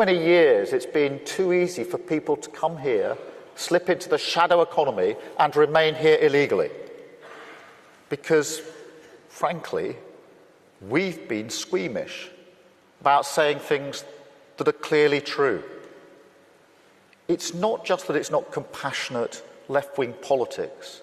many years it's been too easy for people to come here, slip into the shadow economy and remain here illegally. Because, frankly, we've been squeamish about saying things that are clearly true. It's not just that it's not compassionate left-wing politics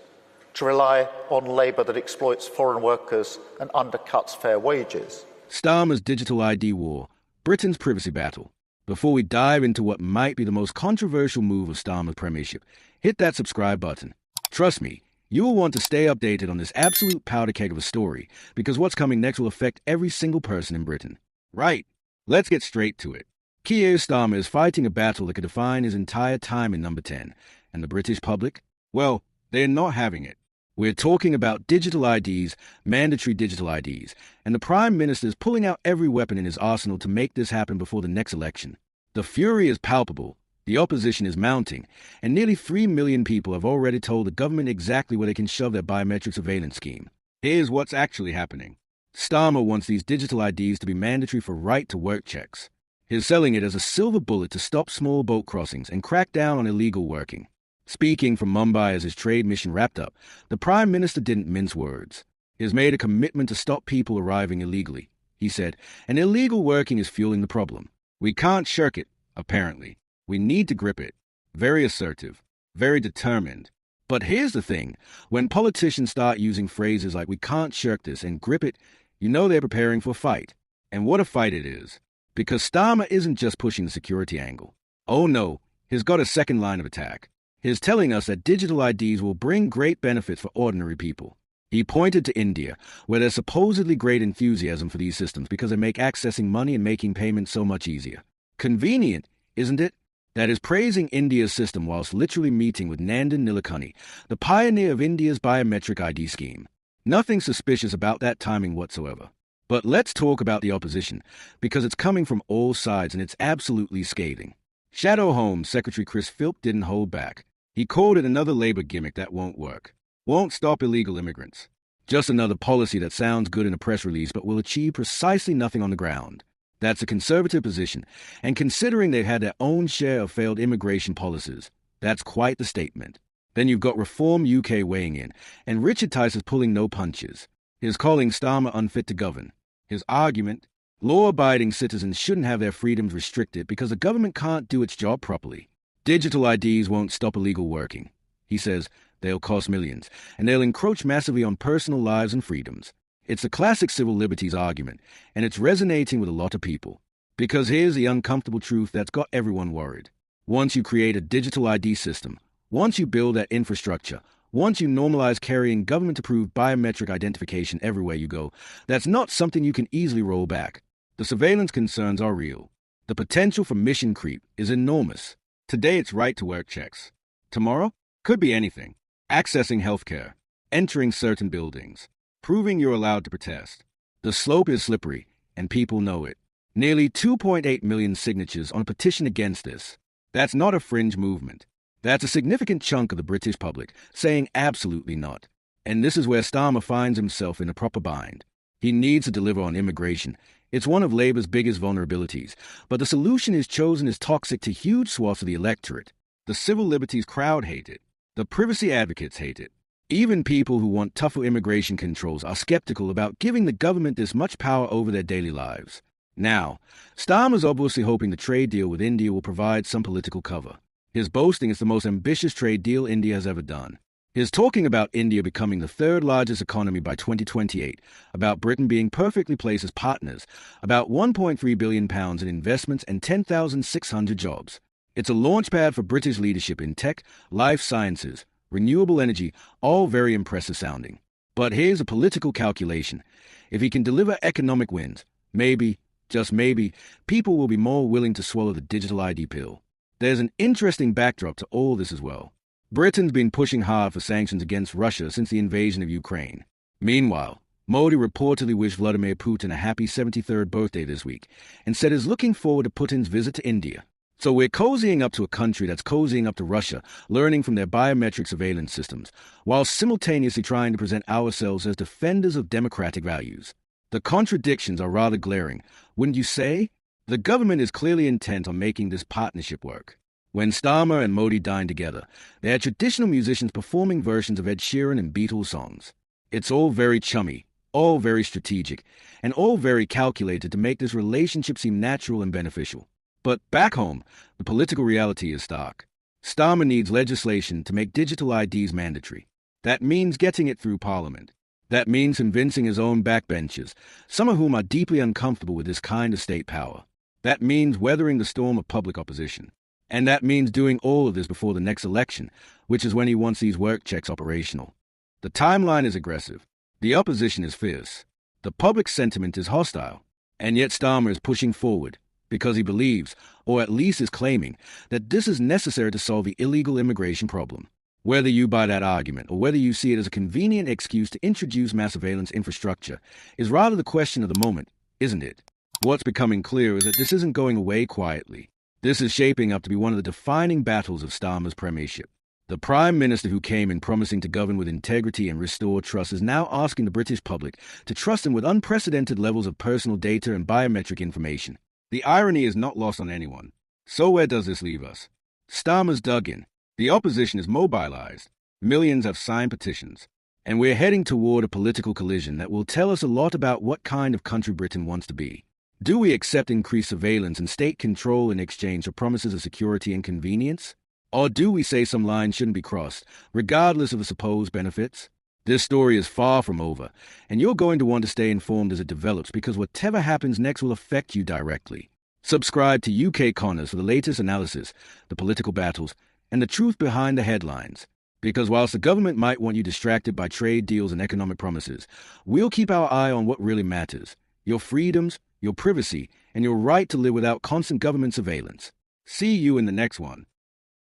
to rely on labour that exploits foreign workers and undercuts fair wages. Starmer's digital ID war, Britain's privacy battle. Before we dive into what might be the most controversial move of Starmer's premiership, hit that subscribe button. Trust me, you will want to stay updated on this absolute powder keg of a story, because what's coming next will affect every single person in Britain. Right, let's get straight to it. Keir Starmer is fighting a battle that could define his entire time in Number 10, and the British public? Well, they're not having it. We're talking about digital IDs, mandatory digital IDs, and the Prime Minister is pulling out every weapon in his arsenal to make this happen before the next election. The fury is palpable, the opposition is mounting, and nearly 3 million people have already told the government exactly where they can shove their biometric surveillance scheme. Here's what's actually happening. Starmer wants these digital IDs to be mandatory for right-to-work checks. He's selling it as a silver bullet to stop small boat crossings and crack down on illegal working. Speaking from Mumbai as his trade mission wrapped up, the Prime Minister didn't mince words. He has made a commitment to stop people arriving illegally. He said, and illegal working is fueling the problem. We can't shirk it, apparently. We need to grip it. Very assertive, very determined. But here's the thing. When politicians start using phrases like we can't shirk this and grip it, you know they're preparing for a fight. And what a fight it is. Because Starmer isn't just pushing the security angle. Oh no, he's got a second line of attack. He's telling us that digital IDs will bring great benefits for ordinary people. He pointed to India, where there's supposedly great enthusiasm for these systems because they make accessing money and making payments so much easier. Convenient, isn't it? That is praising India's system whilst literally meeting with Nandan Nilekani, the pioneer of India's biometric ID scheme. Nothing suspicious about that timing whatsoever. But let's talk about the opposition, because it's coming from all sides and it's absolutely scathing. Shadow Home Secretary Chris Philp didn't hold back. He called it another Labour gimmick that won't work. Won't stop illegal immigrants. Just another policy that sounds good in a press release but will achieve precisely nothing on the ground. That's a Conservative position, and considering they've had their own share of failed immigration policies, that's quite the statement. Then you've got Reform UK weighing in, and Richard Tice is pulling no punches. He's calling Starmer unfit to govern. His argument, law-abiding citizens shouldn't have their freedoms restricted because the government can't do its job properly. Digital IDs won't stop illegal working. He says they'll cost millions, and they'll encroach massively on personal lives and freedoms. It's a classic civil liberties argument, and it's resonating with a lot of people. Because here's the uncomfortable truth that's got everyone worried. Once you create a digital ID system, once you build that infrastructure, once you normalize carrying government-approved biometric identification everywhere you go, that's not something you can easily roll back. The surveillance concerns are real. The potential for mission creep is enormous. Today it's right-to-work checks. Tomorrow, could be anything. Accessing healthcare, entering certain buildings, proving you're allowed to protest. The slope is slippery, and people know it. Nearly 2.8 million signatures on a petition against this. That's not a fringe movement. That's a significant chunk of the British public saying absolutely not. And this is where Starmer finds himself in a proper bind. He needs to deliver on immigration. It's one of Labour's biggest vulnerabilities, but the solution he's chosen is toxic to huge swaths of the electorate. The civil liberties crowd hate it. The privacy advocates hate it. Even people who want tougher immigration controls are skeptical about giving the government this much power over their daily lives. Now, Starmer's obviously hoping the trade deal with India will provide some political cover. His boasting is the most ambitious trade deal India has ever done. He's talking about India becoming the third largest economy by 2028, about Britain being perfectly placed as partners, about £1.3 billion in investments and 10,600 jobs. It's a launchpad for British leadership in tech, life sciences, renewable energy, all very impressive sounding. But here's a political calculation. If he can deliver economic wins, maybe, just maybe, people will be more willing to swallow the digital ID pill. There's an interesting backdrop to all this as well. Britain's been pushing hard for sanctions against Russia since the invasion of Ukraine. Meanwhile, Modi reportedly wished Vladimir Putin a happy 73rd birthday this week and said he's looking forward to Putin's visit to India. So we're cozying up to a country that's cozying up to Russia, learning from their biometric surveillance systems, while simultaneously trying to present ourselves as defenders of democratic values. The contradictions are rather glaring, wouldn't you say? The government is clearly intent on making this partnership work. When Starmer and Modi dined together, they had traditional musicians performing versions of Ed Sheeran and Beatles songs. It's all very chummy, all very strategic, and all very calculated to make this relationship seem natural and beneficial. But back home, the political reality is stark. Starmer needs legislation to make digital IDs mandatory. That means getting it through Parliament. That means convincing his own backbenchers, some of whom are deeply uncomfortable with this kind of state power. That means weathering the storm of public opposition. And that means doing all of this before the next election, which is when he wants these work checks operational. The timeline is aggressive. The opposition is fierce. The public sentiment is hostile. And yet Starmer is pushing forward because he believes, or at least is claiming, that this is necessary to solve the illegal immigration problem. Whether you buy that argument or whether you see it as a convenient excuse to introduce mass surveillance infrastructure is rather the question of the moment, isn't it? What's becoming clear is that this isn't going away quietly. This is shaping up to be one of the defining battles of Starmer's premiership. The Prime Minister who came in promising to govern with integrity and restore trust is now asking the British public to trust him with unprecedented levels of personal data and biometric information. The irony is not lost on anyone. So where does this leave us? Starmer's dug in. The opposition is mobilized. Millions have signed petitions. And we're heading toward a political collision that will tell us a lot about what kind of country Britain wants to be. Do we accept increased surveillance and state control in exchange for promises of security and convenience? Or do we say some lines shouldn't be crossed, regardless of the supposed benefits? This story is far from over, and you're going to want to stay informed as it develops because whatever happens next will affect you directly. Subscribe to UK Connors for the latest analysis, the political battles, and the truth behind the headlines. Because whilst the government might want you distracted by trade deals and economic promises, we'll keep our eye on what really matters: your freedoms, your privacy, and your right to live without constant government surveillance. See you in the next one.